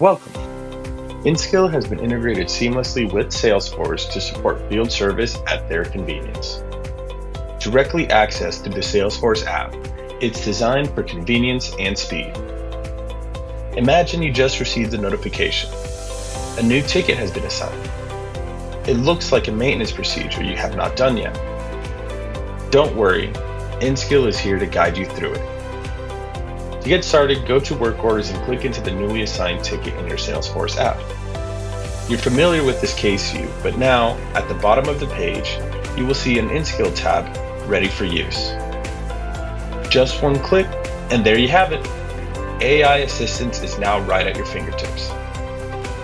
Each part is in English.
Welcome. InSkill has been integrated seamlessly with Salesforce to support field service at their convenience. Directly accessed through the Salesforce app, it's designed for convenience and speed. Imagine you just received a notification. A new ticket has been assigned. It looks like a maintenance procedure you have not done yet. Don't worry, InSkill is here to guide you through it. To get started, go to Work Orders and click into the newly assigned ticket in your Salesforce app. You're familiar with this case view, but now, at the bottom of the page, you will see an InSkill tab ready for use. Just one click, and there you have it. AI assistance is now right at your fingertips.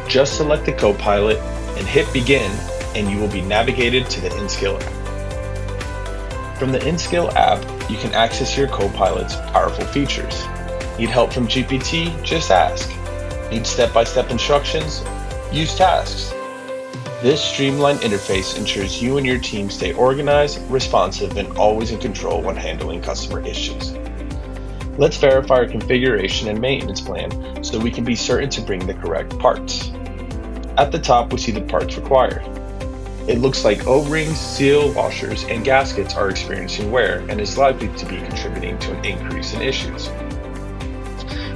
Just select the copilot and hit begin, and you will be navigated to the InSkill app. From the InSkill app, you can access your copilot's powerful features. Need help from GPT? Just ask. Need step-by-step instructions? Use tasks. This streamlined interface ensures you and your team stay organized, responsive, and always in control when handling customer issues. Let's verify our configuration and maintenance plan so we can be certain to bring the correct parts. At the top, we see the parts required. It looks like O-rings, seal washers, and gaskets are experiencing wear and is likely to be contributing to an increase in issues.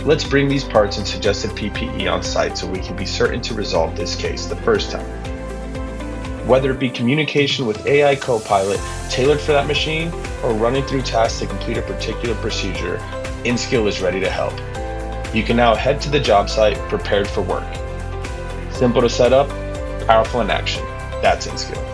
Let's bring these parts and suggested PPE on site so we can be certain to resolve this case the first time. Whether it be communication with AI Copilot tailored for that machine or running through tasks to complete a particular procedure, InSkill is ready to help. You can now head to the job site prepared for work. Simple to set up, powerful in action. That's InSkill.